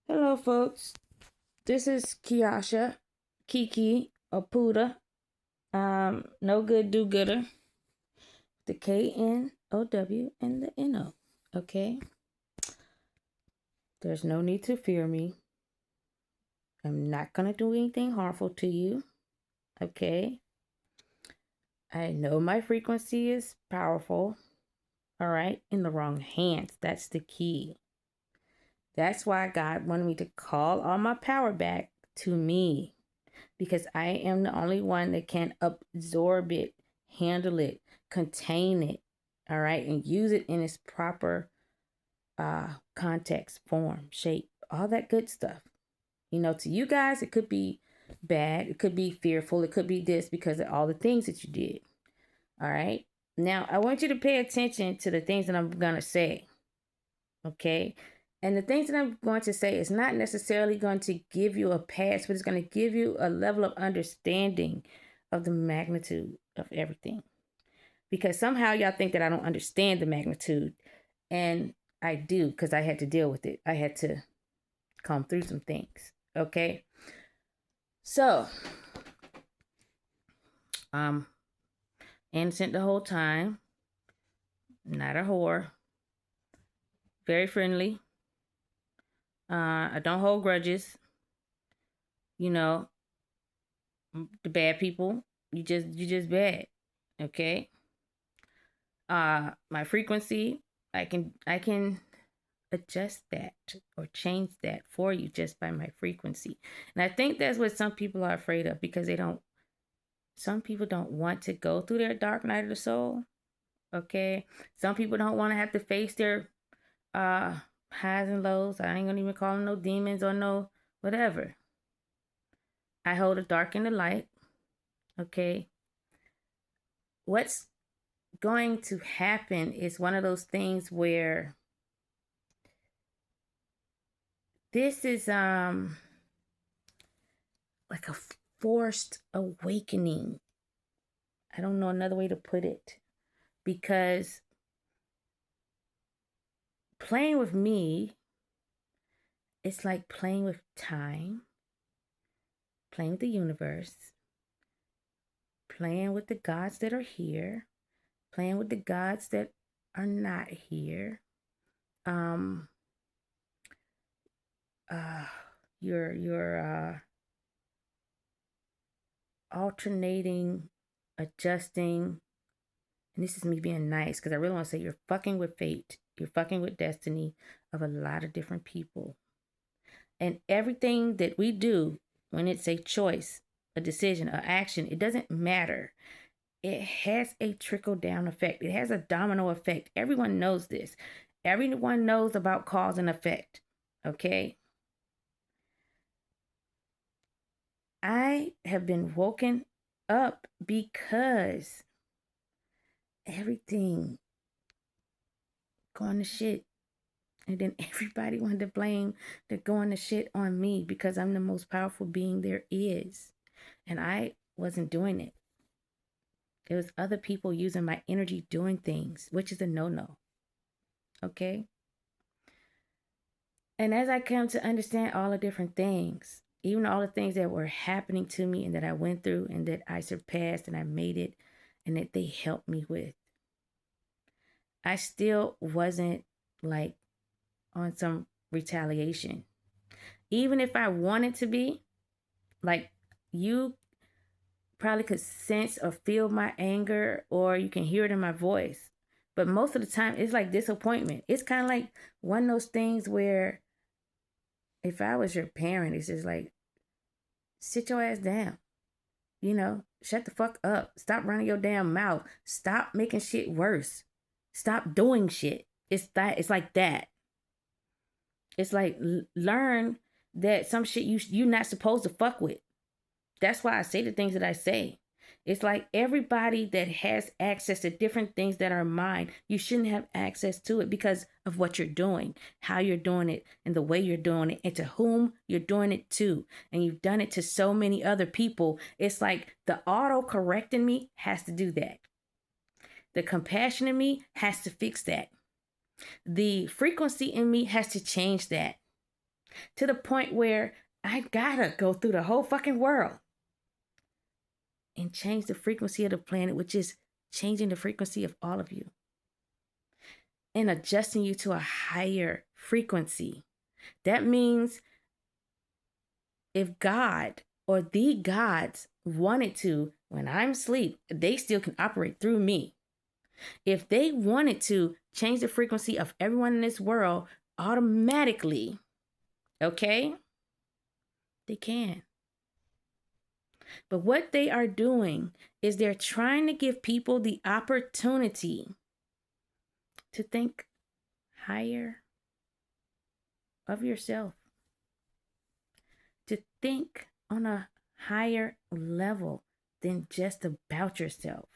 Hello, folks. This is Kiasha, Kiki, Opuda. No good, do gooder. The KNOW and the NO. Okay. There's no need to fear me. I'm not gonna do anything harmful to you. Okay. I know my frequency is powerful. All right. In the wrong hands. That's the key. That's why God wanted me to call all my power back to me, because I am the only one that can absorb it, handle it, contain it, all right, and use it in its proper context, form, shape, all that good stuff. To you guys, it could be bad, it could be fearful, it could be this because of all the things that you did. All right. Now, I want you to pay attention to the things that I'm going to say. Okay. And the things that I'm going to say is not necessarily going to give you a pass, but it's going to give you a level of understanding of the magnitude of everything. Because somehow y'all think that I don't understand the magnitude. And I do, because I had to deal with it. I had to come through some things. Okay. So, innocent the whole time, not a whore, very friendly. I don't hold grudges. You know, the bad people, you just bad. Okay. My frequency, I can adjust that or change that for you just by my frequency. And I think that's what some people are afraid of, because some people don't want to go through their dark night of the soul. Okay. Some people don't want to have to face their uh highs and lows. I ain't gonna even call them no demons or no whatever. I hold the dark and the light. Okay. What's going to happen is one of those things where this is like a forced awakening. I don't know another way to put it, because playing with me, it's like playing with time, playing with the universe, playing with the gods that are here, playing with the gods that are not here. Um uh you're alternating, adjusting. And this is me being nice, because I really want to say you're fucking with fate. You're fucking with destiny of a lot of different people. And everything that we do, when it's a choice, a decision, an action, it doesn't matter. It has a trickle down effect. It has a domino effect. Everyone knows this. Everyone knows about cause and effect. Okay. I have been woken up because everything going to shit. And then everybody wanted to blame the going to shit on me because I'm the most powerful being there is. And I wasn't doing it. It was other people using my energy doing things, which is a no-no. Okay? And as I come to understand all the different things, even all the things that were happening to me and that I went through and that I surpassed and I made it and that they helped me with, I still wasn't like on some retaliation. Even if I wanted to be, like, you probably could sense or feel my anger, or you can hear it in my voice. But most of the time, it's like disappointment. It's kind of like one of those things where if I was your parent, it's just like, sit your ass down. Shut the fuck up. Stop running your damn mouth. Stop making shit worse. Stop doing shit. It's like that. It's like learn that some shit you're not supposed to fuck with. That's why I say the things that I say. It's like everybody that has access to different things that are mine, you shouldn't have access to it because of what you're doing, how you're doing it, and the way you're doing it, and to whom you're doing it to. And you've done it to so many other people. It's like the auto correct in me has to do that. The compassion in me has to fix that. The frequency in me has to change that. to the point where I gotta go through the whole fucking world and change the frequency of the planet, which is changing the frequency of all of you and adjusting you to a higher frequency. That means if God or the gods wanted to, when I'm asleep, they still can operate through me. If they wanted to change the frequency of everyone in this world automatically, okay, they can. But what they are doing is they're trying to give people the opportunity to think higher of yourself, to think on a higher level than just about yourself.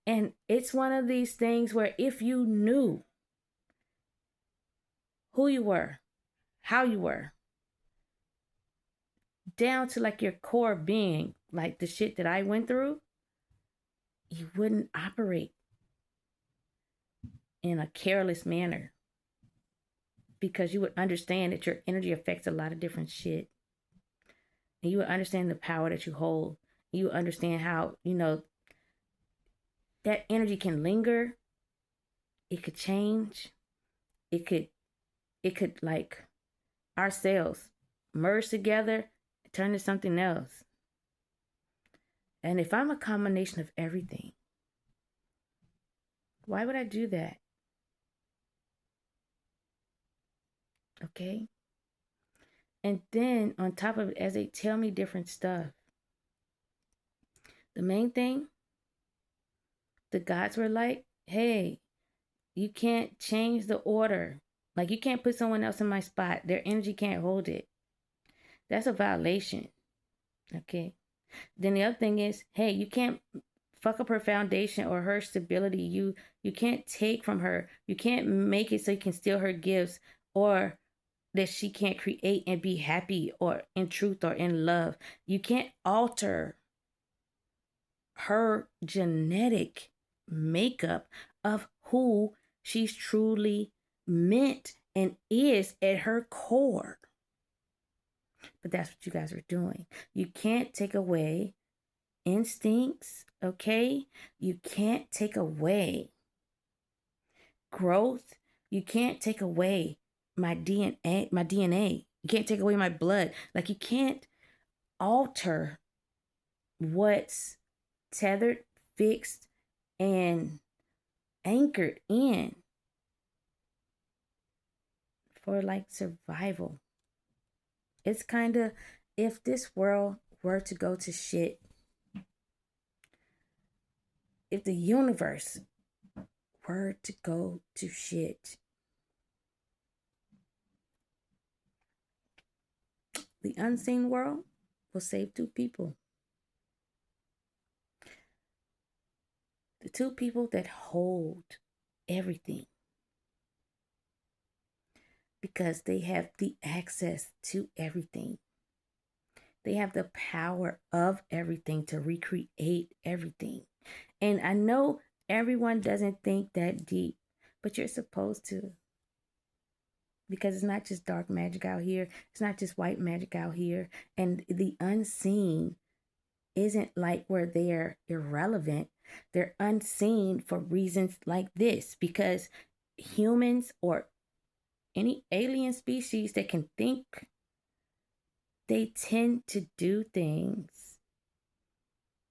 And it's one of these things where if you knew who you were, how you were, down to like your core being, like the shit that I went through, you wouldn't operate in a careless manner because you would understand that your energy affects a lot of different shit. And you would understand the power that you hold. You would understand how, that energy can linger. It could change. It could like our cells merge together, turn to something else. And if I'm a combination of everything, why would I do that? Okay? And then on top of it, as they tell me different stuff, the main thing, the gods were like, hey, you can't change the order. Like you can't put someone else in my spot. Their energy can't hold it. That's a violation. Okay? Then the other thing is, hey, you can't fuck up her foundation or her stability. You can't take from her. You can't make it so you can steal her gifts or that she can't create and be happy or in truth or in love. You can't alter her genetic makeup of who she's truly meant and is at her core. But that's what you guys are doing. You can't take away instincts, okay? You can't take away growth. You can't take away my DNA. You can't take away my blood. Like you can't alter what's tethered, fixed, and anchored in for like survival. It's kind of if this world were to go to shit, if the universe were to go to shit, the unseen world will save two people. The two people that hold everything. Because they have the access to everything. They have the power of everything to recreate everything. And I know everyone doesn't think that deep, but you're supposed to. Because it's not just dark magic out here. It's not just white magic out here. And the unseen isn't like where they're irrelevant. They're unseen for reasons like this. Because humans or any alien species that can think, they tend to do things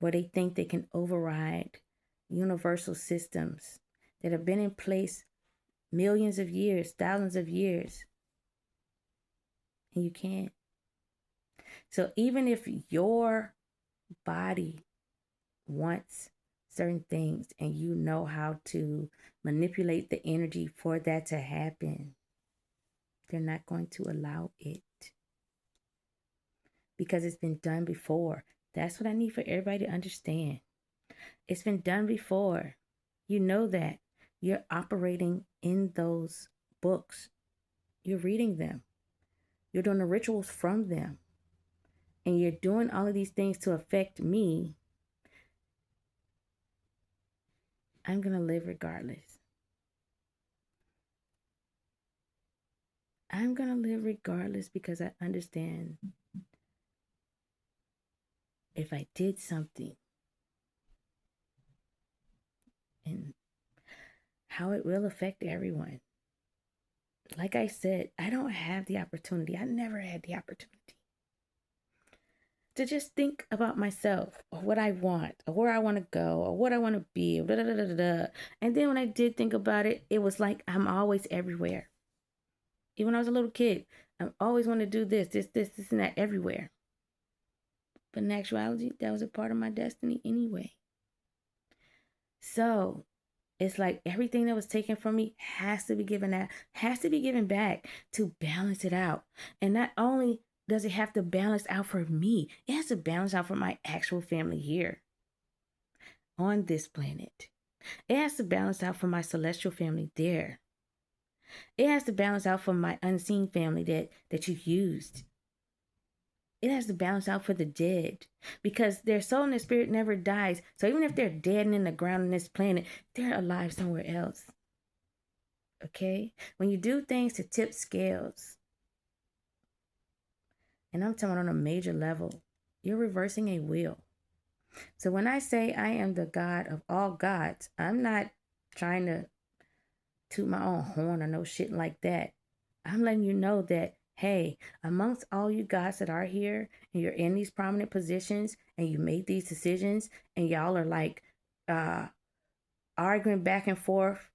where they think they can override universal systems that have been in place millions of years, thousands of years. And you can't. So even if your body wants certain things and you know how to manipulate the energy for that to happen, they're not going to allow it. Because it's been done before. That's what I need for everybody to understand. It's been done before. You know that. You're operating in those books. You're reading them. You're doing the rituals from them. And you're doing all of these things to affect me. I'm going to live regardless. I'm going to live regardless because I understand if I did something and how it will affect everyone. Like I said, I don't have the opportunity. I never had the opportunity to just think about myself or what I want or where I want to go or what I want to be. Da, da, da, da, da. And then when I did think about it, it was like I'm always everywhere. Even when I was a little kid, I always want to do this, and that everywhere. But in actuality, that was a part of my destiny anyway. So it's like everything that was taken from me has to be given out, has to be given back to balance it out. And not only does it have to balance out for me, it has to balance out for my actual family here on this planet. It has to balance out for my celestial family there. It has to balance out for my unseen family that you used. It has to balance out for the dead because their soul and their spirit never dies. So even if they're dead and in the ground on this planet, they're alive somewhere else. Okay? When you do things to tip scales, and I'm talking on a major level, you're reversing a will. So when I say I am the God of all gods, I'm not trying to toot my own horn or no shit like that. I'm letting you know that, hey, amongst all you guys that are here and you're in these prominent positions and you made these decisions and y'all are like arguing back and forth,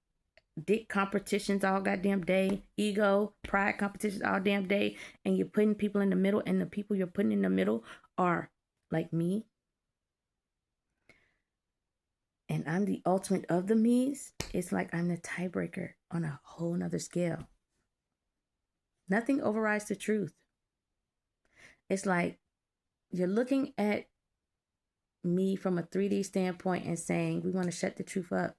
dick competitions all goddamn day, ego, pride competitions all damn day, and you're putting people in the middle, and the people you're putting in the middle are like me. And I'm the ultimate of the me's. It's like I'm the tiebreaker on a whole nother scale. Nothing overrides the truth. It's like you're looking at me from a 3D standpoint and saying, we want to shut the truth up.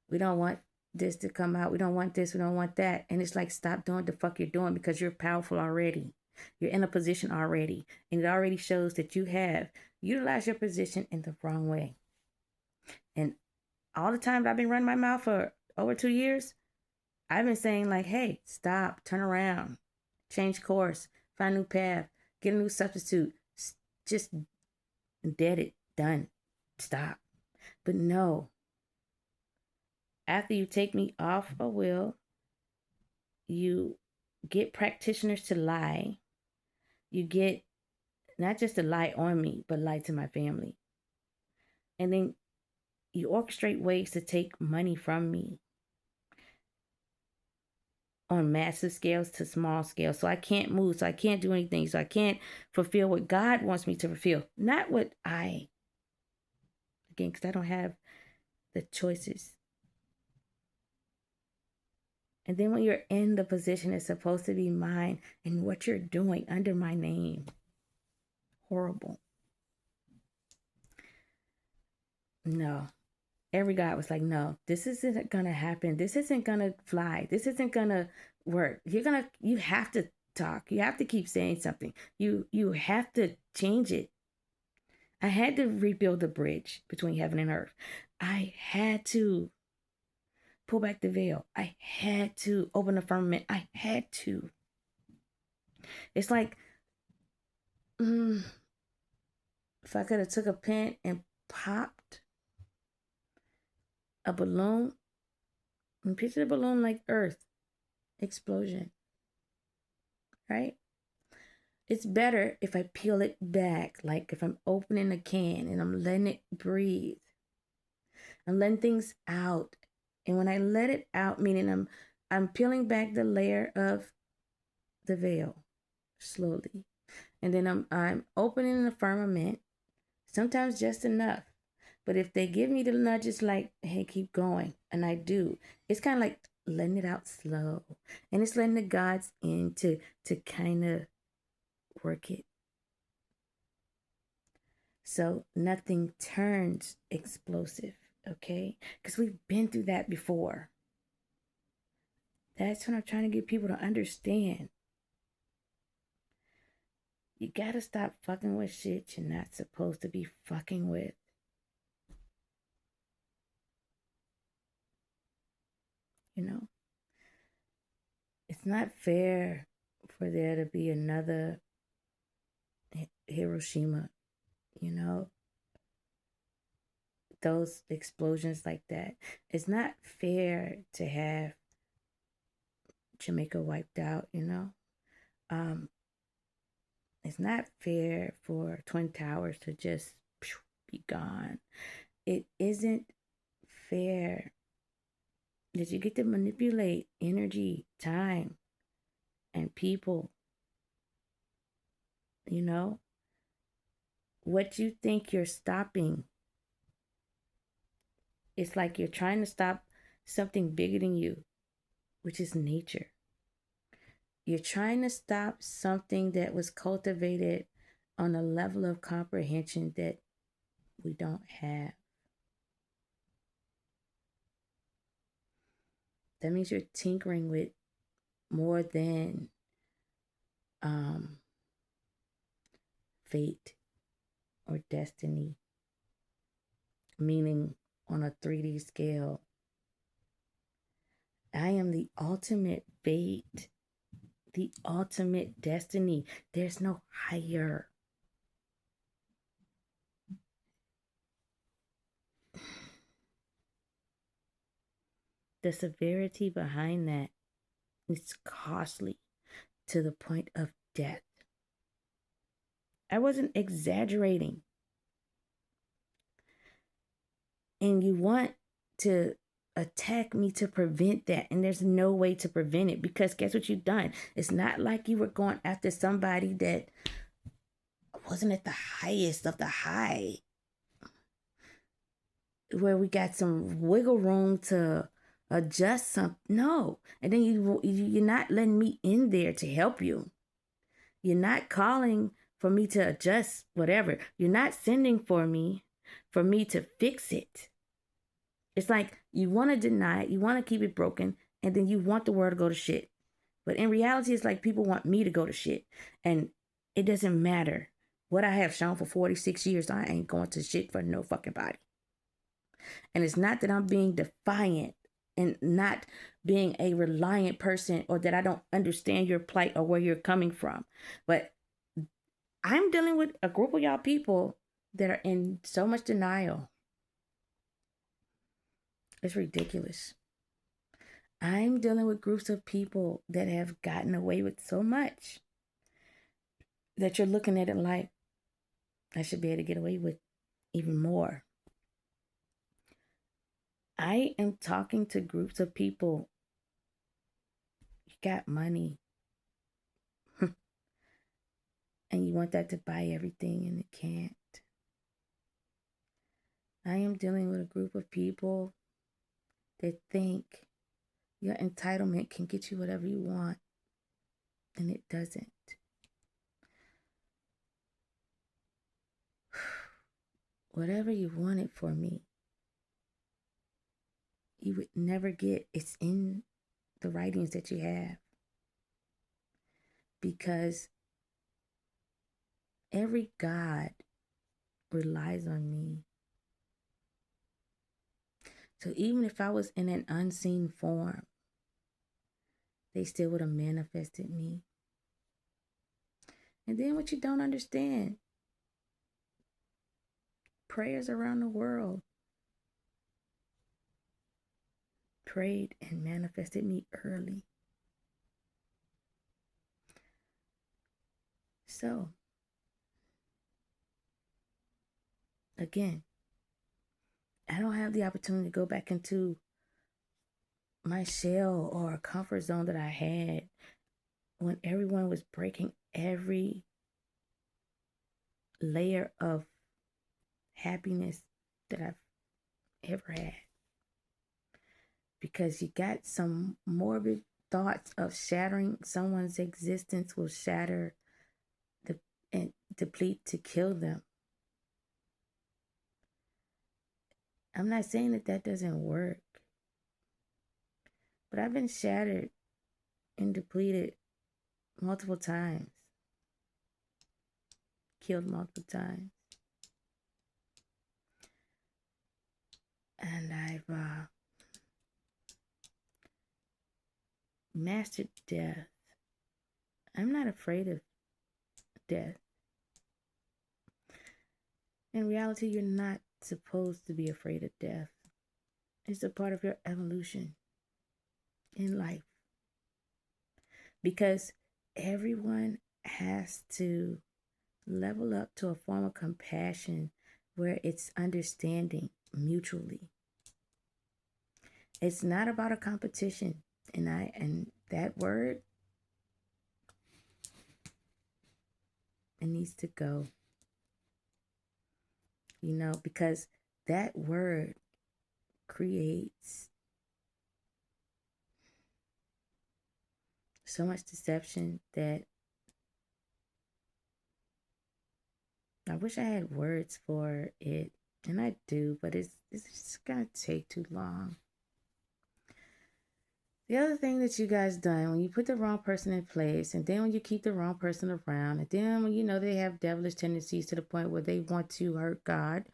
We don't want this to come out. We don't want this. We don't want that. And it's like, stop doing what the fuck you're doing because you're powerful already. You're in a position already. And it already shows that you have utilized your position in the wrong way. And all the time I've been running my mouth for over 2 years, I've been saying like, hey, stop, turn around, change course, find a new path, get a new substitute, just dead it, done, stop. But no, after you take me off a will, you get practitioners to lie. You get not just to lie on me, but lie to my family. And then you orchestrate ways to take money from me on massive scales to small scales. So I can't move. So I can't do anything. So I can't fulfill what God wants me to fulfill. Not what again, because I don't have the choices. And then when you're in the position it's supposed to be mine and what you're doing under my name, horrible. No. Every God was like, no, this isn't gonna happen. This isn't gonna fly. This isn't gonna work. You have to talk. You have to keep saying something. You have to change it. I had to rebuild the bridge between heaven and earth. I had to pull back the veil. I had to open the firmament. I had to. It's like, if I could have took a pen and popped a balloon and picture the balloon like Earth explosion, right? It's better if I peel it back, like if I'm opening a can and I'm letting it breathe. I'm letting things out. And when I let it out, meaning I'm peeling back the layer of the veil slowly. And then I'm opening the firmament, sometimes just enough. But if they give me the nudges like, hey, keep going, and I do, it's kind of like letting it out slow. And it's letting the gods in to kind of work it. So nothing turns explosive, okay? Because we've been through that before. That's what I'm trying to get people to understand. You gotta stop fucking with shit you're not supposed to be fucking with. You know? It's not fair for there to be another Hiroshima, you know, those explosions like that. It's not fair to have Jamaica wiped out, you know. Um, it's not fair for Twin Towers to just be gone. It isn't fair that you get to manipulate energy, time, and people, you know. What you think you're stopping, it's like you're trying to stop something bigger than you, which is nature. You're trying to stop something that was cultivated on a level of comprehension that we don't have. That means you're tinkering with more than fate or destiny, meaning on a 3D scale. I am the ultimate fate, the ultimate destiny. There's no higher. The severity behind that is costly to the point of death. I wasn't exaggerating. And you want to attack me to prevent that. And there's no way to prevent it, because guess what you've done? It's not like you were going after somebody that wasn't at the highest of the high, where we got some wiggle room to adjust some. No. And then you're not letting me in there to help you. You're not calling for me to adjust whatever. You're not sending for me to fix it. It's like you want to deny it, you want to keep it broken, and then you want the world to go to shit. But in reality, it's like people want me to go to shit. And it doesn't matter what I have shown for 46 years. I ain't going to shit for no fucking body. And it's not that I'm being defiant and not being a reliant person, or that I don't understand your plight or where you're coming from. But I'm dealing with a group of y'all people that are in so much denial. It's ridiculous. I'm dealing with groups of people that have gotten away with so much that you're looking at it like, I should be able to get away with even more. I am talking to groups of people. You got money. And you want that to buy everything, and it can't. I am dealing with a group of people that think your entitlement can get you whatever you want, and it doesn't. Whatever you wanted for me, you would never get. It's in the writings that you have. Because every God relies on me. So even if I was in an unseen form, they still would have manifested me. And then what you don't understand, prayers around the world prayed and manifested me early. So, again, I don't have the opportunity to go back into my shell or a comfort zone that I had when everyone was breaking every layer of happiness that I've ever had. Because you got some morbid thoughts of shattering someone's existence will shatter and deplete to kill them. I'm not saying that doesn't work, but I've been shattered and depleted multiple times, killed multiple times, and I've mastered death. I'm not afraid of death. In reality, you're not supposed to be afraid of death. It's a part of your evolution in life. Because everyone has to level up to a form of compassion where it's understanding mutually. It's not about a competition. And that word, it needs to go. Because that word creates so much deception that I wish I had words for it. And I do, but it's just gonna take too long. The other thing that you guys done, when you put the wrong person in place, and then when you keep the wrong person around, and then when they have devilish tendencies to the point where they want to hurt God,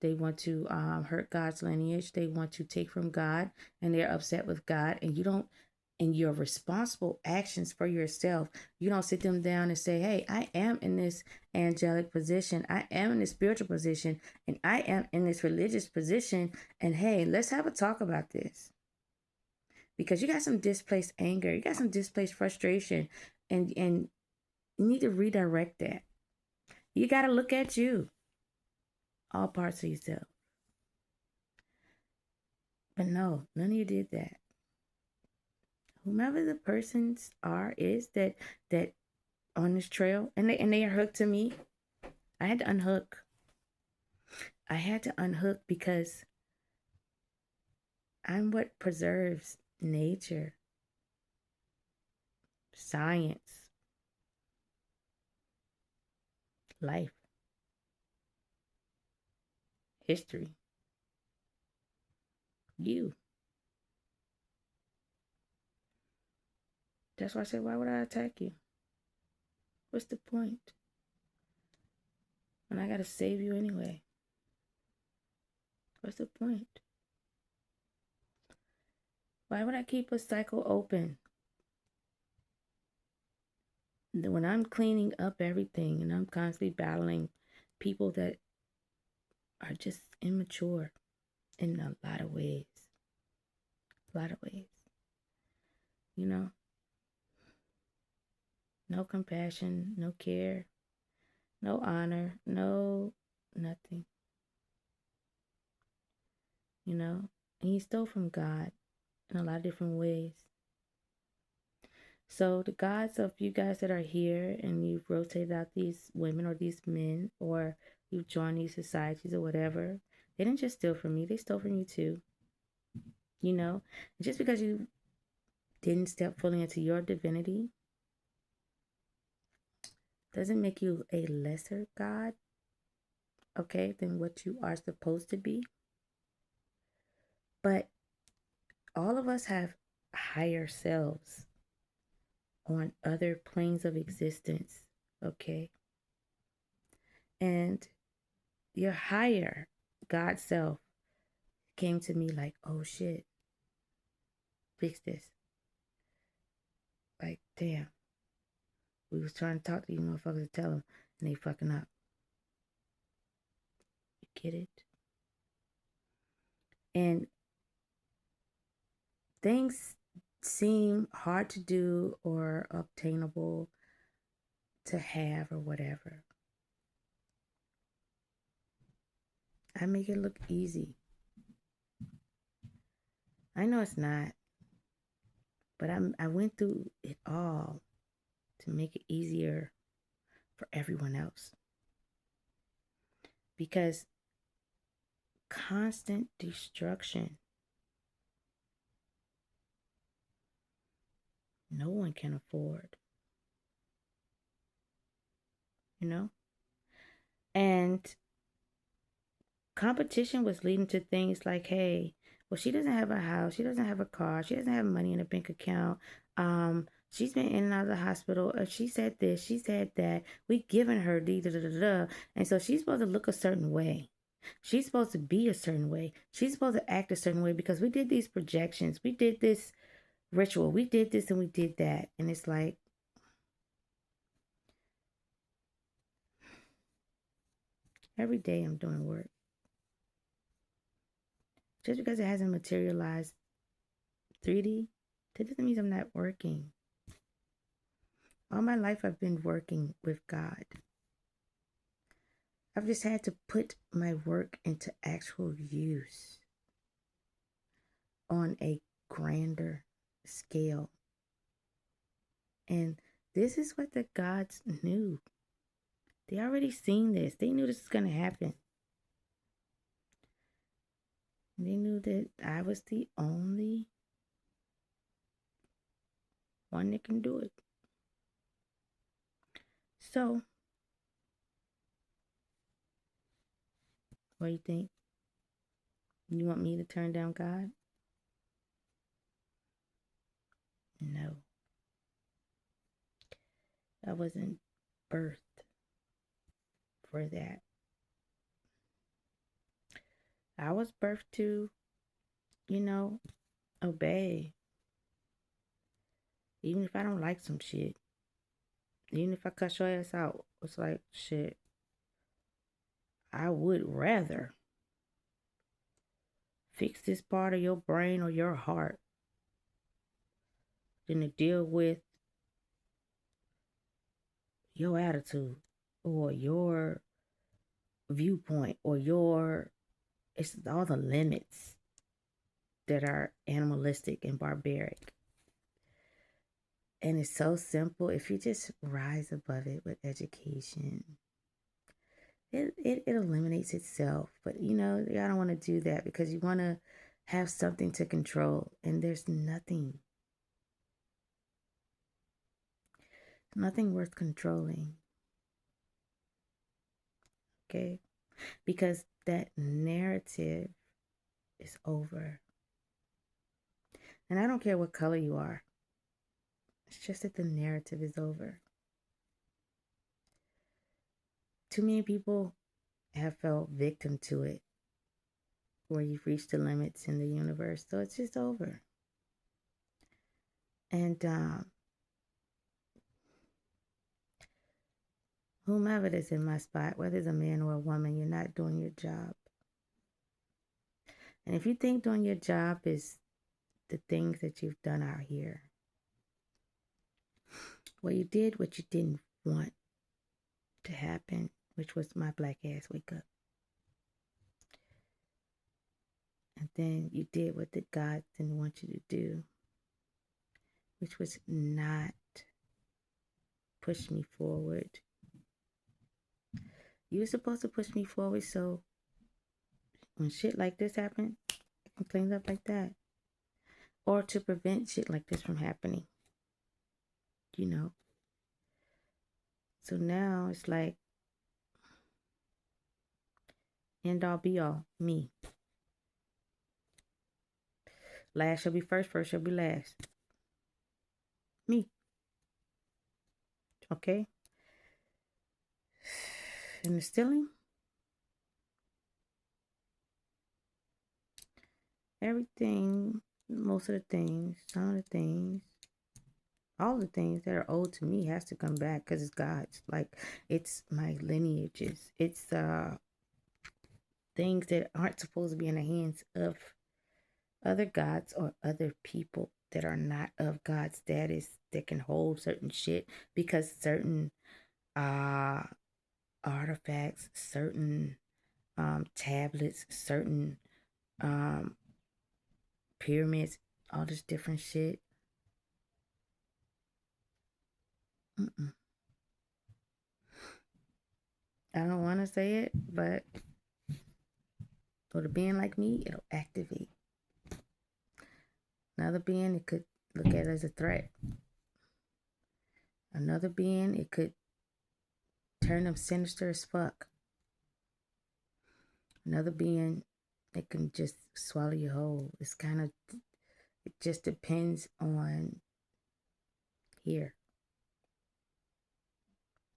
they want to hurt God's lineage, they want to take from God, and they're upset with God, and you don't, in your responsible actions for yourself, you don't sit them down and say, hey, I am in this angelic position, I am in this spiritual position, and I am in this religious position, and hey, let's have a talk about this. Because you got some displaced anger, you got some displaced frustration, and you need to redirect that. You got to look at you, all parts of yourself. But no, none of you did that. Whomever the persons is that on this trail, and they are hooked to me, I had to unhook. I had to unhook because I'm what preserves nature, science, life, history, you. That's why I said, why would I attack you? What's the point? When I gotta save you anyway. What's the point? Why would I keep a cycle open? When I'm cleaning up everything and I'm constantly battling people that are just immature in a lot of ways. A lot of ways. No compassion, no care, no honor, no nothing. And he stole from God in a lot of different ways. So the gods of you guys that are here and you've rotated out these women or these men, or you've joined these societies or whatever, they didn't just steal from me, they stole from you too. Just because you didn't step fully into your divinity doesn't make you a lesser God, okay, than what you are supposed to be. But all of us have higher selves on other planes of existence, okay? And your higher God self came to me like, oh shit, fix this. Like, damn. We was trying to talk to you motherfuckers to tell them, and they fucking up. You get it? And things seem hard to do or obtainable to have or whatever. I make it look easy. I know it's not, but I went through it all to make it easier for everyone else. Because constant destruction, no one can afford. And competition was leading to things like, hey, well, she doesn't have a house, she doesn't have a car, she doesn't have money in a bank account, she's been in and out of the hospital, she said this, she said that, we've given her and so she's supposed to look a certain way, she's supposed to be a certain way, she's supposed to act a certain way, because we did these projections, we did this ritual. We did this and we did that. And it's like, every day I'm doing work. Just because it hasn't materialized 3D, that doesn't mean I'm not working. All my life I've been working with God. I've just had to put my work into actual use on a grander scale. And this is what the gods knew. They already seen this. They knew this was going to happen. They knew that I was the only one that can do it. So, what do you think? You want me to turn down God? No. I wasn't birthed for that. I was birthed to, obey. Even if I don't like some shit. Even if I cuss your ass out. It's like, shit. I would rather fix this part of your brain or your heart than to deal with your attitude or your viewpoint or it's all the limits that are animalistic and barbaric. And it's so simple. If you just rise above it with education, it eliminates itself. But y'all don't want to do that because you want to have something to control. And there's nothing worth controlling. Okay? Because that narrative is over. And I don't care what color you are. It's just that the narrative is over. Too many people have fell victim to it, where you've reached the limits in the universe. So it's just over. And whomever is in my spot, whether it's a man or a woman, you're not doing your job. And if you think doing your job is the things that you've done out here, well, you did what you didn't want to happen, which was my black ass wake up. And then you did what the God didn't want you to do, which was not push me forward. You were supposed to push me forward so when shit like this happened, I can clean up like that. Or to prevent shit like this from happening. So now it's like, end all be all, me. Last shall be first, first shall be last. Me. Okay? And the stealing, everything, most of the things, some of the things, all the things that are owed to me has to come back because it's God's. Like, it's my lineages. It's things that aren't supposed to be in the hands of other gods or other people that are not of God's status that can hold certain shit because certain artifacts, certain tablets, certain pyramids, all this different shit. I don't want to say it, but with a being like me, it'll activate. Another being, it could look at it as a threat. Another being, it could turn them sinister as fuck. Another being, it can just swallow you whole. It just depends on here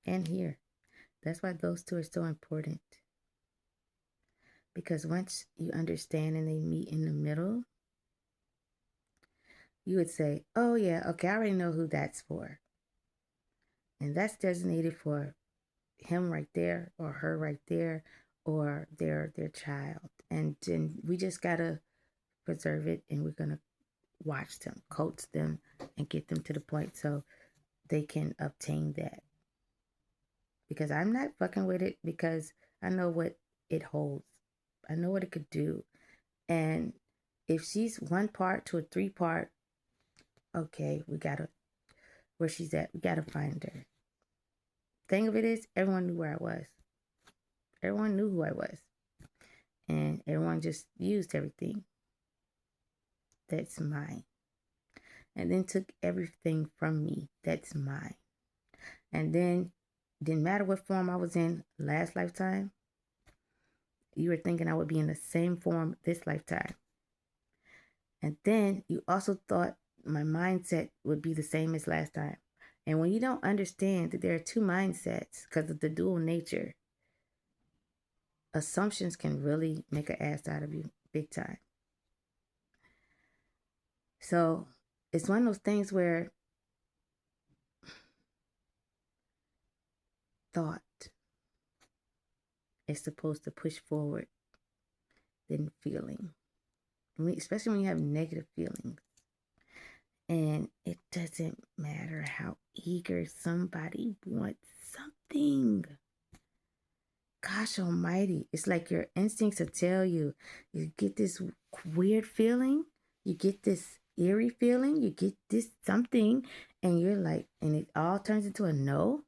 and here. That's why those two are so important. Because once you understand and they meet in the middle, you would say, oh, yeah, okay, I already know who that's for. And that's designated for him right there or her right there or their child. And then we just got to preserve it, and we're going to watch them, coach them, and get them to the point so they can obtain that. Because I'm not fucking with it because I know what it holds. I know what it could do. And if she's 1 part to a 3 part, okay, we gotta, where she's at, we gotta find her. Thing of it is, everyone knew where I was. Everyone knew who I was. And everyone just used everything that's mine. And then took everything from me that's mine. And then, didn't matter what form I was in last lifetime, you were thinking I would be in the same form this lifetime. And then you also thought my mindset would be the same as last time. And when you don't understand that there are two mindsets because of the dual nature, assumptions can really make an ass out of you big time. So it's one of those things where thought is supposed to push forward than feeling. Especially when you have negative feelings. And it doesn't matter how eager somebody wants something. Gosh almighty. It's like your instincts will tell you. You get this weird feeling. You get this eerie feeling. You get this something. And you're like, and it all turns into a no.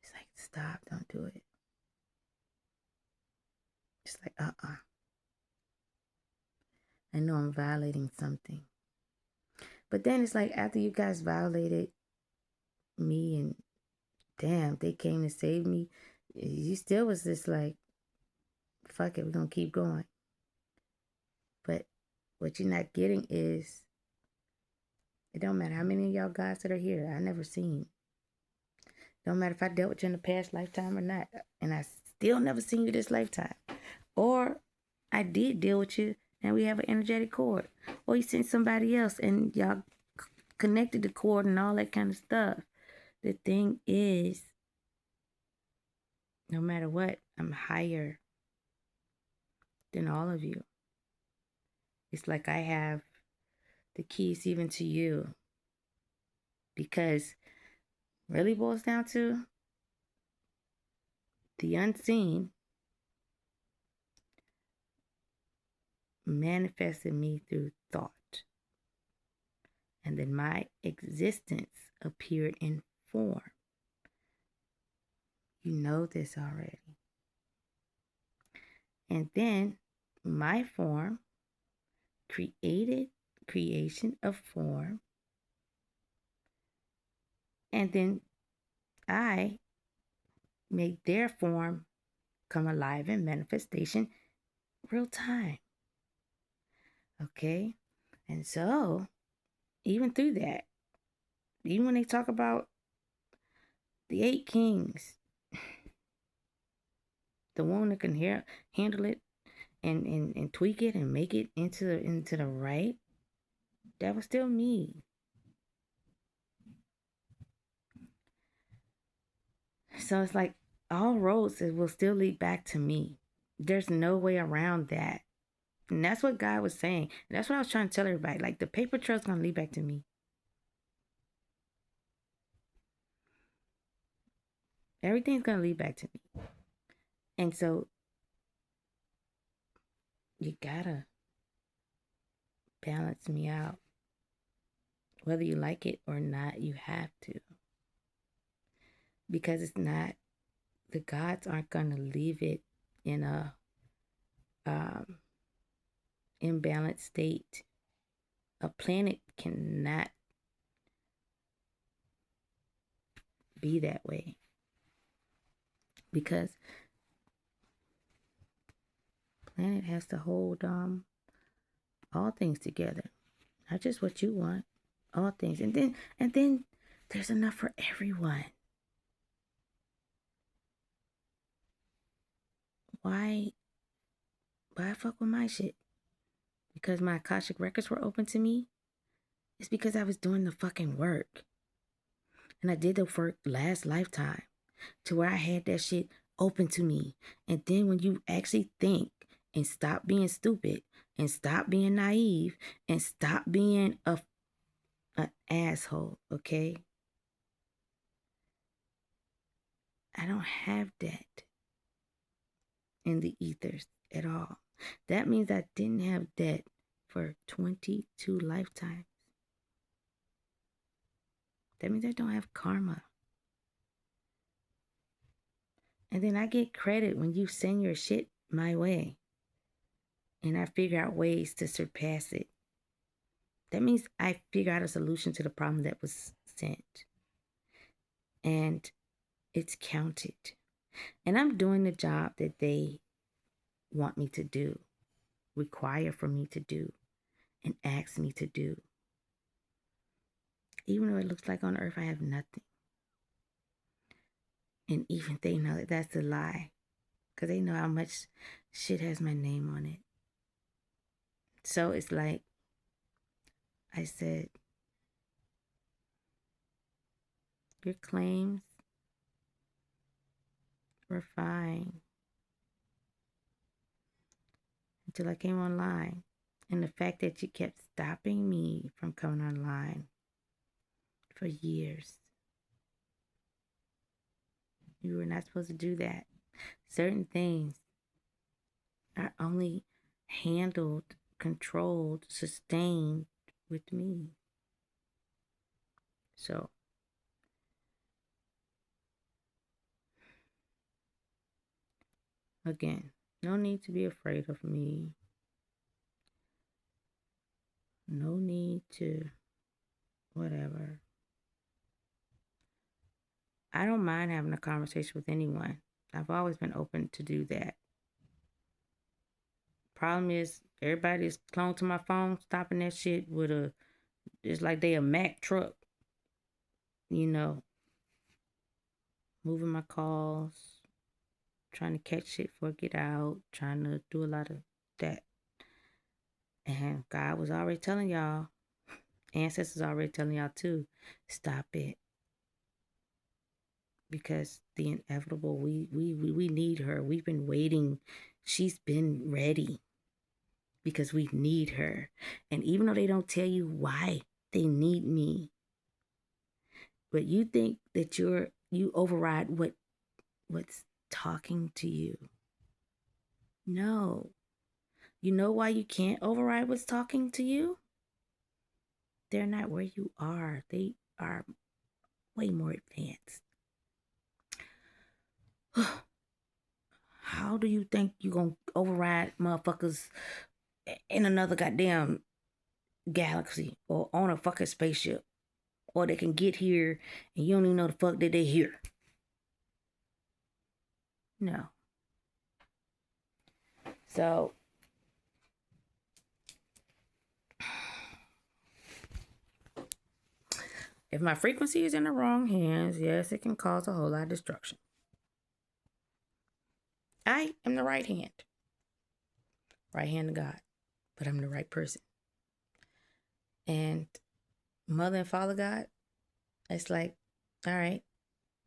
It's like, stop, don't do it. It's like, I know I'm violating something. But then it's like after you guys violated me and damn, they came to save me, you still was just like, fuck it, we're going to keep going. But what you're not getting is, it don't matter how many of y'all guys that are here, I never seen. Don't matter if I dealt with you in the past lifetime or not. And I still never seen you this lifetime. Or I did deal with you and we have an energetic cord. Or you sent somebody else and y'all connected the cord and all that kind of stuff. The thing is, no matter what, I'm higher than all of you. It's like I have the keys even to you. Because really boils down to the unseen manifested me through thought. And then my existence appeared in form. You know this already. And then my form created creation of form. And then I made their form come alive in manifestation real time. Okay? And so, even through that, even when they talk about the 8 kings, the one that can handle it and tweak it and make it into the right, that was still me. So it's like all roads will still lead back to me. There's no way around that. And that's what God was saying. And that's what I was trying to tell everybody. Like the paper trail's gonna lead back to me. Everything's gonna lead back to me. And so you gotta balance me out. Whether you like it or not, you have to. Because it's not, the gods aren't gonna leave it in a imbalanced state. A planet cannot be that way. Because planet has to hold all things together. Not just what you want, all things. And then there's enough for everyone. Why fuck with my shit? Because my Akashic records were open to me? It's because I was doing the fucking work. And I did the work last lifetime to where I had that shit open to me. And then when you actually think and stop being stupid and stop being naive and stop being an asshole, okay? I don't have that in the ethers at all. That means I didn't have that for 22 lifetimes. That means I don't have karma. And then I get credit when you send your shit my way. And I figure out ways to surpass it. That means I figure out a solution to the problem that was sent. And it's counted. And I'm doing the job that they want me to do, require for me to do, and ask me to do. Even though it looks like on earth I have nothing. And even they know that that's a lie. Because they know how much shit has my name on it. So it's like I said, your claims were fine until I came online. And the fact that you kept stopping me from coming online for years. You were not supposed to do that. Certain things are only handled, controlled, sustained with me. So, again, no need to be afraid of me. No need to whatever. I don't mind having a conversation with anyone. I've always been open to do that. Problem is, everybody is cloned to my phone, stopping that shit with it's like they a Mack truck. You know, moving my calls, trying to catch shit before I get out, trying to do a lot of that. And God was already telling y'all, ancestors already telling y'all too, stop it. Because the inevitable, we need her. We've been waiting. She's been ready because we need her. And even though they don't tell you why they need me, but you think that you override what's talking to you. No. You know why you can't override what's talking to you? They're not where you are. They are way more advanced. How do you think you gonna override motherfuckers in another goddamn galaxy or on a fucking spaceship? Or they can get here and you don't even know the fuck that they're here. No. So if my frequency is in the wrong hands, yes, it can cause a whole lot of destruction. I am the right hand of God, but I'm the right person. And Mother and Father God, it's like, all right,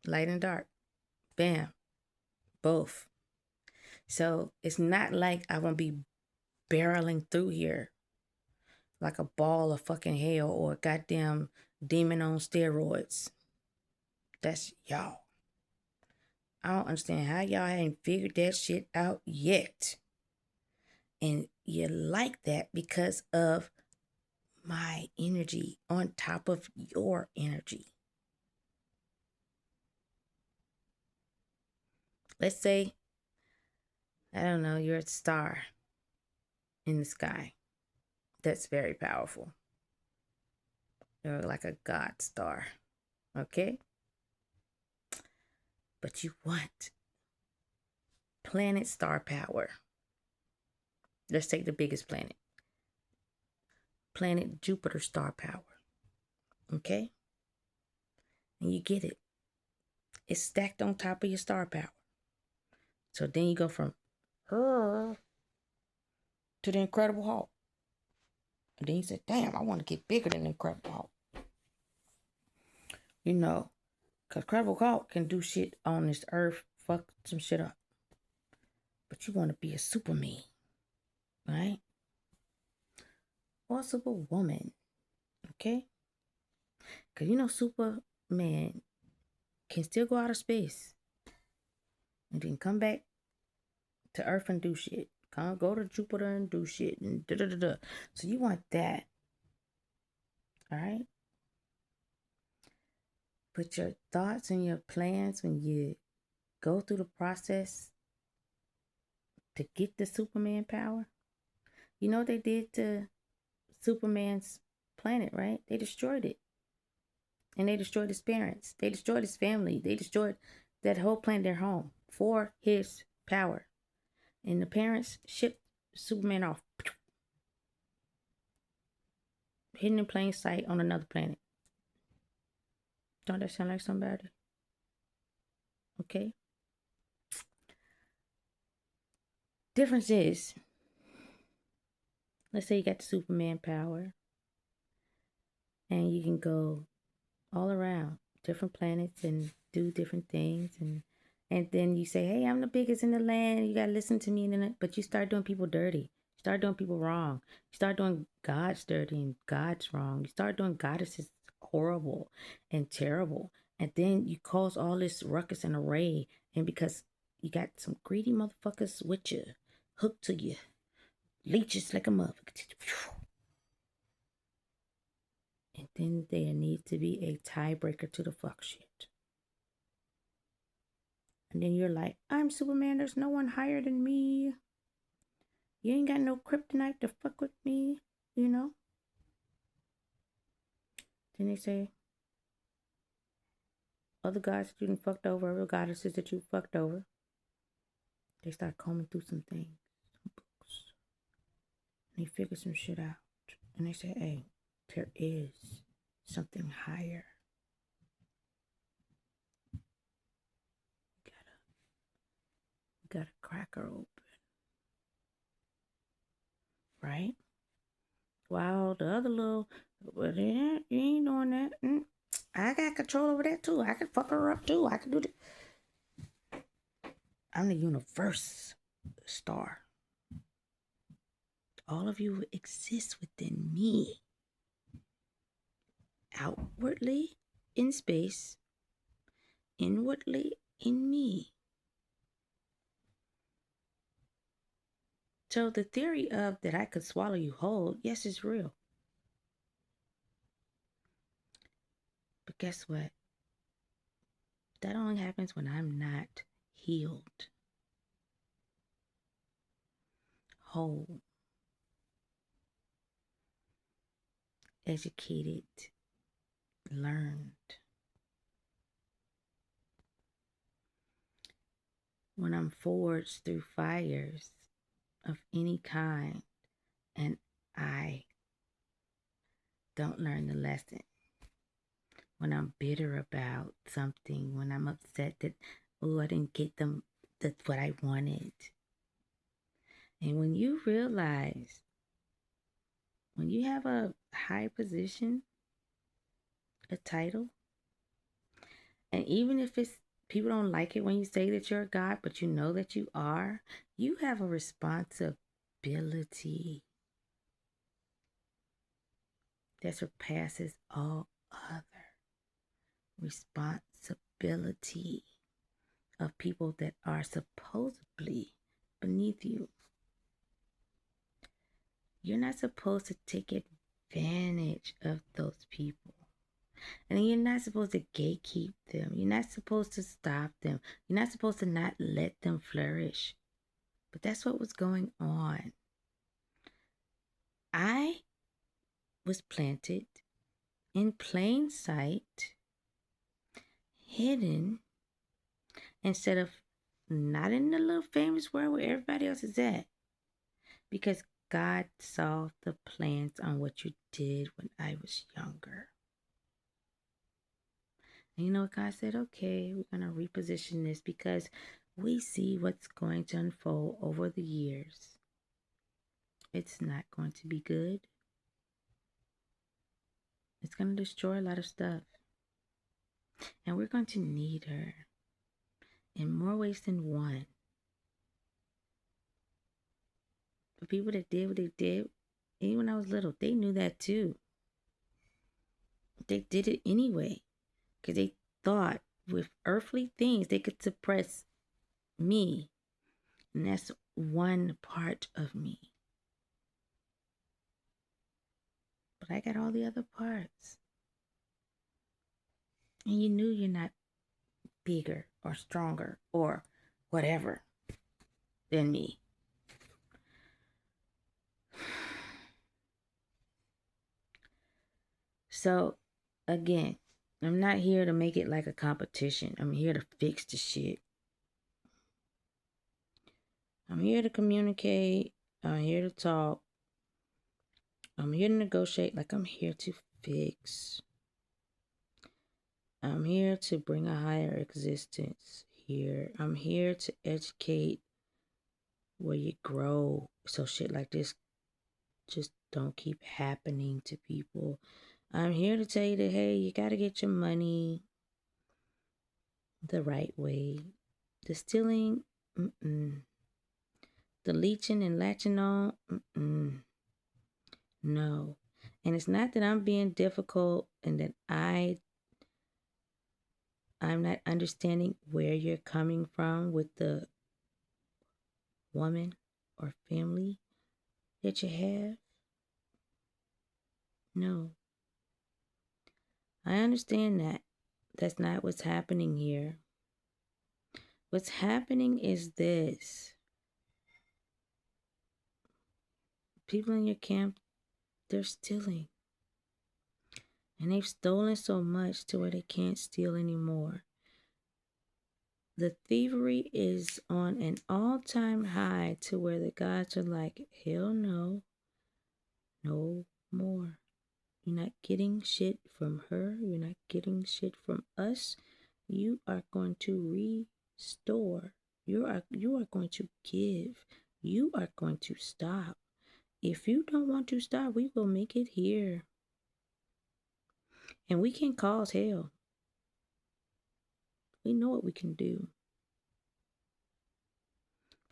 light and dark, bam, both. So it's not like I won't be barreling through here like a ball of fucking hell or a goddamn demon on steroids. That's y'all. I don't understand how y'all ain't figured that shit out yet. And you like that because of my energy on top of your energy. Let's say, I don't know, you're a star in the sky. That's very powerful. You're like a god star. Okay? But you want planet star power. Let's take the biggest planet. Planet Jupiter star power. Okay? And you get it. It's stacked on top of your star power. So then you go from her to the Incredible Hulk. And then you say, damn, I want to get bigger than the Incredible Hulk. You know, because Incredible Hulk can do shit on this earth, fuck some shit up. But you want to be a Superman, right? Or a Superwoman, okay? Because you know, Superman can still go out of space and then come back to Earth and do shit. Go to Jupiter and do shit and da da da da. So you want that, all right? But your thoughts and your plans when you go through the process to get the Superman power, you know what they did to Superman's planet, right? They destroyed it. And they destroyed his parents. They destroyed his family. They destroyed that whole planet, their home, for his power. And the parents shipped Superman off, hidden in plain sight on another planet. Don't that sound like somebody? Okay. Difference is, let's say you got the Superman power, and you can go all around different planets and do different things, and then you say, hey, I'm the biggest in the land, you gotta listen to me, but you start doing people dirty. You start doing people wrong. You start doing gods dirty and gods wrong. You start doing goddesses horrible and terrible. And then you cause all this ruckus and array. And because you got some greedy motherfuckers with you, hooked to you, leeches like a motherfucker. And then there needs to be a tiebreaker to the fuck shit. And then you're like, I'm Superman, there's no one higher than me. You ain't got no kryptonite to fuck with me, you know? Then they say, other gods that you done fucked over, other goddesses that you fucked over, they start combing through some things, some books. And they figure some shit out. And they say, hey, there is something higher. You gotta crack her open. Right? Wow, the other little, but yeah, you ain't doing that. I got control over that too. I can fuck her up too. I can do that. I'm the universe star. All of you exist within me. Outwardly in space, inwardly in me. So the theory of that I could swallow you whole, yes, it's real. But guess what? That only happens when I'm not healed, whole, educated, learned. When I'm forged through fires of any kind and I don't learn the lesson. When I'm bitter about something, when I'm upset that, oh, I didn't get them, that's what I wanted. And when you realize, when you have a high position, a title, and even if it's people don't like it when you say that you're a God, but you know that you are, you have a responsibility that surpasses all other responsibility of people that are supposedly beneath you. You're not supposed to take advantage of those people. And you're not supposed to gatekeep them. You're not supposed to stop them. You're not supposed to not let them flourish. But that's what was going on. I was planted in plain sight, hidden, instead of not in the little famous world where everybody else is at. Because God saw the plans on what you did when I was younger. And you know what God said? Okay, we're going to reposition this because we see what's going to unfold over the years. It's not going to be good. It's going to destroy a lot of stuff. And we're going to need her in more ways than one. The people that did what they did, even when I was little, they knew that too. They did it anyway because they thought with earthly things they could suppress me. And that's one part of me. But I got all the other parts. And you knew you're not bigger or stronger or whatever than me. So, again, I'm not here to make it like a competition. I'm here to fix the shit. I'm here to communicate. I'm here to talk. I'm here to negotiate. Like, I'm here to fix. I'm here to bring a higher existence here. I'm here to educate where you grow. So shit like this just don't keep happening to people. I'm here to tell you that, hey, you got to get your money the right way. The stealing, the leeching and latching on, no. And it's not that I'm being difficult and that I'm not understanding where you're coming from with the woman or family that you have. No. I understand that. That's not what's happening here. What's happening is this. People in your camp, they're stealing. And they've stolen so much to where they can't steal anymore. The thievery is on an all-time high to where the gods are like, hell no, no more. You're not getting shit from her. You're not getting shit from us. You are going to restore. You are going to give. You are going to stop. If you don't want to stop, we will make it here. And we can cause hell. We know what we can do.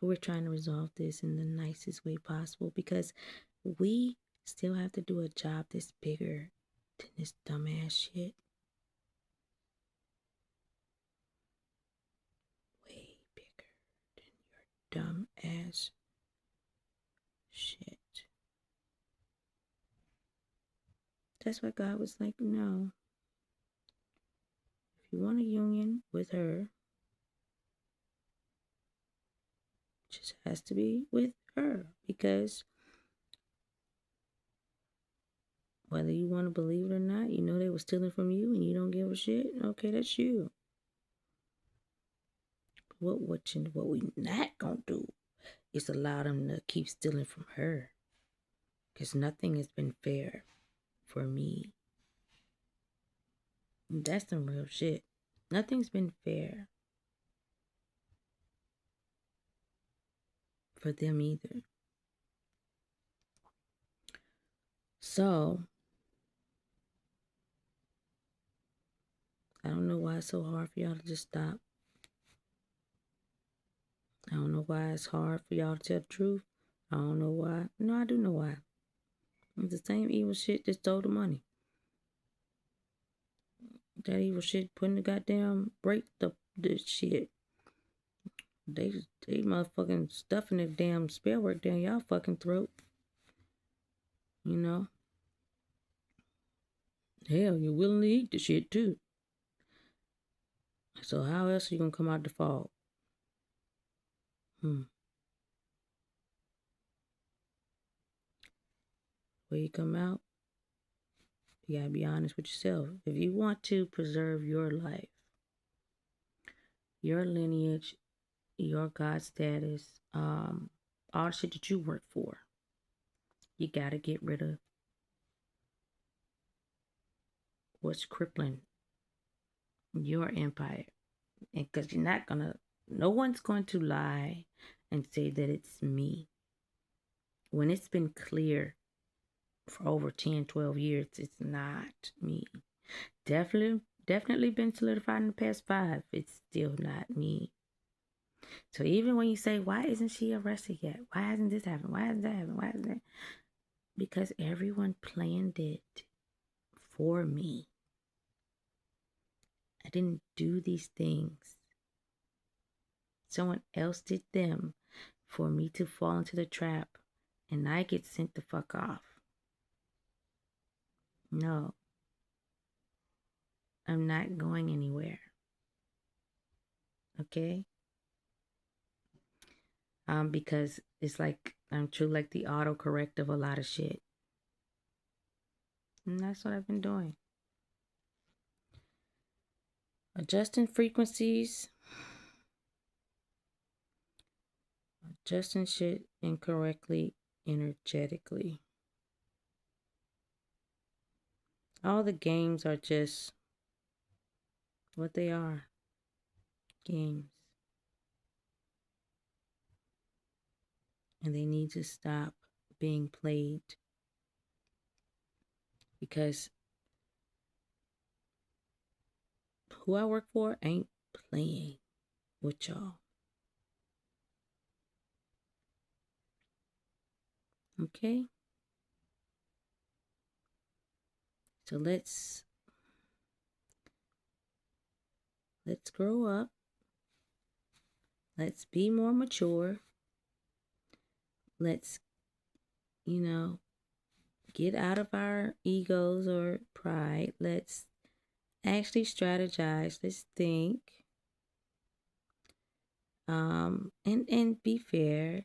But we're trying to resolve this in the nicest way possible because we still have to do a job that's bigger than this dumbass shit. Way bigger than your dumb ass shit. That's why God was like, no. If you want a union with her, it just has to be with her. Because whether you want to believe it or not, you know they were stealing from you and you don't give a shit. Okay, that's you. What we not gonna do is allow them to keep stealing from her. Because nothing has been fair for me. That's some real shit. Nothing's been fair for them either. So, I don't know why it's so hard for y'all to just stop. I don't know why it's hard for y'all to tell the truth. I don't know why. No, I do know why. It's the same evil shit that stole the money. That evil shit putting the goddamn break the shit. They motherfucking stuffing the damn spell work down y'all fucking throat. You know? Hell, you willingly eat the shit too. So how else are you gonna come out the fog? Where you come out, you gotta be honest with yourself. If you want to preserve your life, your lineage, your God status, all the shit that you work for, you gotta get rid of what's crippling your empire. And because no one's going to lie and say that it's me when it's been clear for over 10, 12 years. It's not me. Definitely been solidified in the past 5. It's still not me. So even when you say, why isn't she arrested yet? Why hasn't this happened? Why hasn't that happened? Why hasn't that? Because everyone planned it for me. I didn't do these things. Someone else did them for me to fall into the trap and I get sent the fuck off. No, I'm not going anywhere. Okay? Because it's like I'm true like the autocorrect of a lot of shit. And that's what I've been doing. Adjusting frequencies. Adjusting shit incorrectly energetically. All the games are just what they are. Games. And they need to stop being played. Because who I work for ain't playing with y'all. Okay? So let's grow up. Let's be more mature. Let's, get out of our egos or pride. Let's actually strategize. Let's think. And be fair.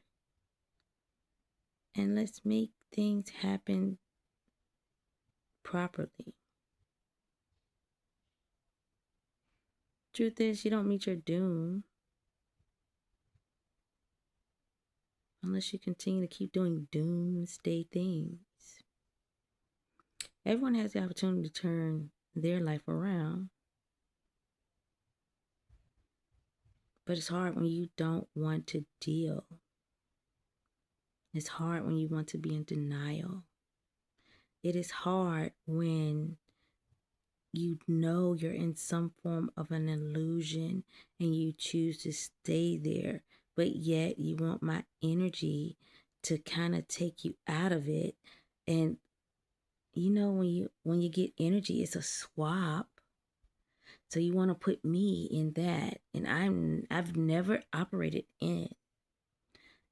And let's make things happen properly. Truth is, you don't meet your doom unless you continue to keep doing doomsday things. Everyone has the opportunity to turn their life around. But it's hard when you don't want to deal. It's hard when you want to be in denial. It is hard when you know you're in some form of an illusion and you choose to stay there, but yet you want my energy to kind of take you out of it. And when you get energy, it's a swap. So you want to put me in that, and I've never operated in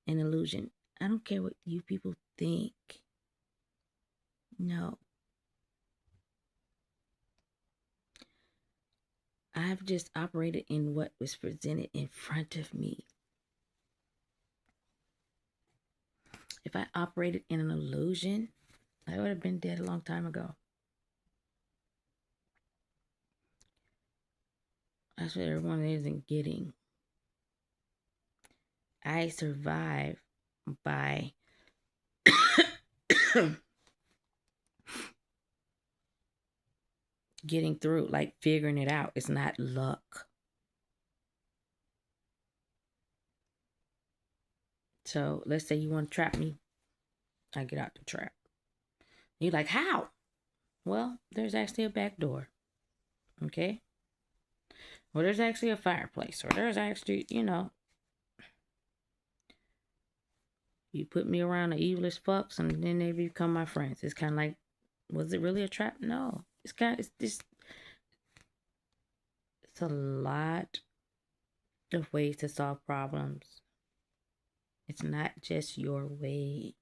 an illusion. I don't care what you people think. No. I've just operated in what was presented in front of me. If I operated in an illusion, I would have been dead a long time ago. That's what everyone isn't getting. I survive by getting through, like figuring it out. It's not luck. So let's say you want to trap me. I get out the trap. You're like, how? Well, there's actually a back door. Okay? Or there's actually a fireplace. Or there's actually, you put me around the evilest fucks and then they become my friends. It's kind of like, was it really a trap? No. It's a lot of ways to solve problems. It's not just your way.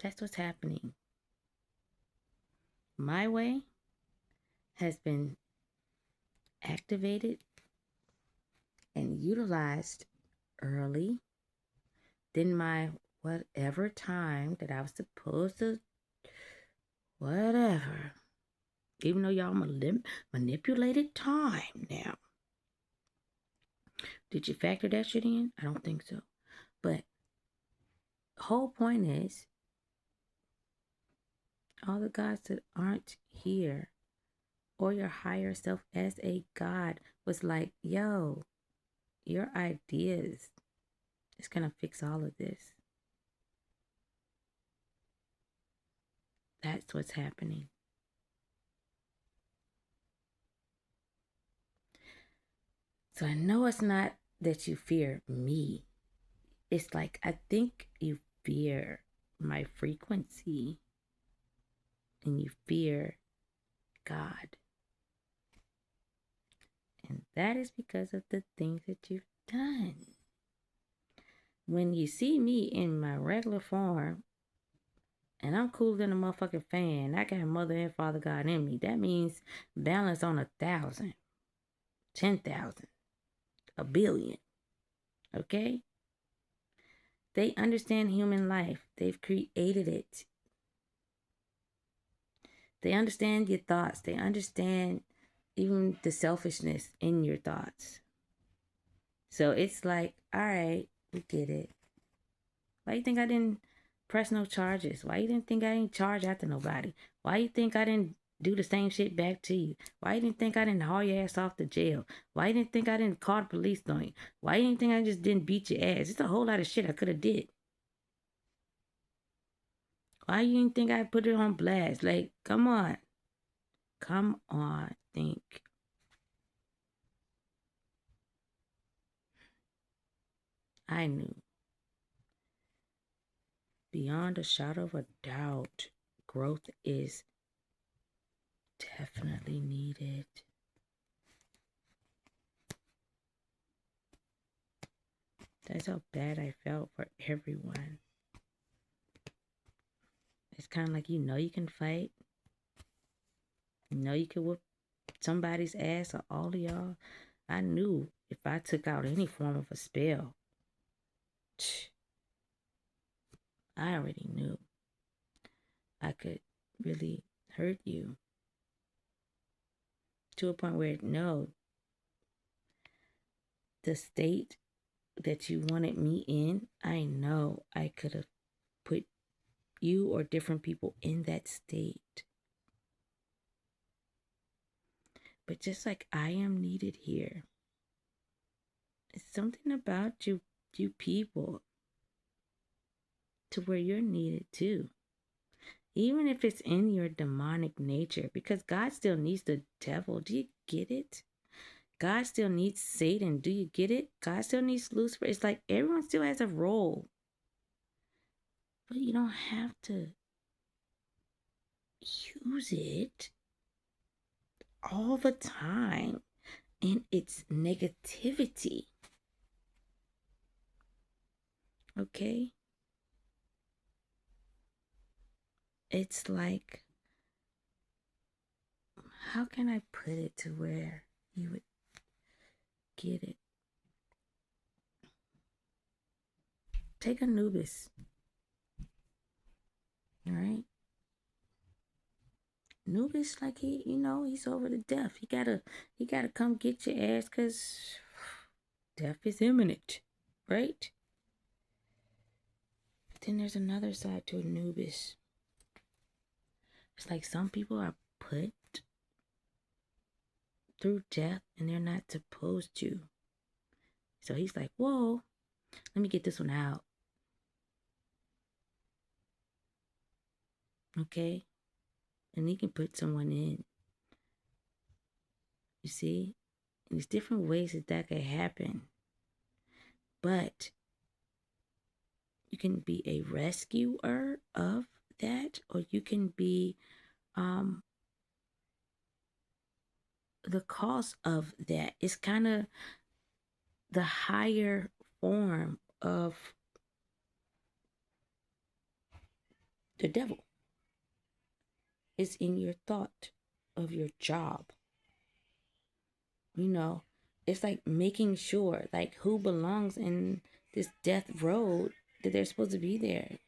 That's what's happening. My way has been activated and utilized early. Then my whatever time that I was supposed to, whatever. Even though y'all manipulated time now. Did you factor that shit in? I don't think so. But whole point is, all the gods that aren't here, or your higher self as a god, was like, yo, your ideas is gonna fix all of this. That's what's happening. So I know it's not that you fear me. It's like I think you fear my frequency and you fear God. And that is because of the things that you've done. When you see me in my regular form, and I'm cooler than a motherfucking fan, I got Mother and Father God in me. That means balance on 1,000, 10,000, a billion. Okay? They understand human life. They've created it. They understand your thoughts. They understand even the selfishness in your thoughts. So it's like, all right, we get it. Why you think I didn't press no charges? Why you didn't think I didn't charge after nobody? Why you think I didn't do the same shit back to you? Why you didn't think I didn't haul your ass off to jail? Why you didn't think I didn't call the police on you? Why you didn't think I just didn't beat your ass? It's a whole lot of shit I could have did. Why you didn't think I put it on blast? Like, come on. Come on, think. I knew. Beyond a shadow of a doubt, growth is definitely needed. That's how bad I felt for everyone. It's kind of like, you know, you can fight. You know, you can whoop somebody's ass or all of y'all. I knew if I took out any form of a spell, I already knew I could really hurt you to a point where, no, the state that you wanted me in, I know I could have put you or different people in that state. But just like I am needed here, it's something about you people to where you're needed too. Even if it's in your demonic nature, because God still needs the devil. Do you get it? God still needs Satan. Do you get it? God still needs Lucifer. It's like everyone still has a role. But you don't have to use it all the time in its negativity. Okay? It's like, how can I put it to where you would get it? Take Anubis. All right? Anubis, like he's over to death. He gotta come get your ass because death is imminent, right? But then there's another side to Anubis. It's like some people are put through death and they're not supposed to. So he's like, whoa, let me get this one out. Okay? And he can put someone in. You see? And there's different ways that could happen. But you can be a rescuer of that, or you can be the cause of that. It's kind of the higher form of the devil. It's in your thought of your job. It's like making sure, like, who belongs in this death road, that they're supposed to be there.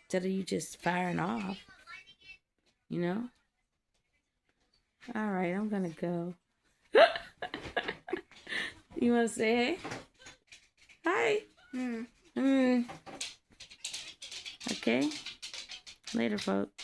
Instead of you just firing off, All right, I'm gonna go. You want to say hey? Hi. Okay. Later, folks.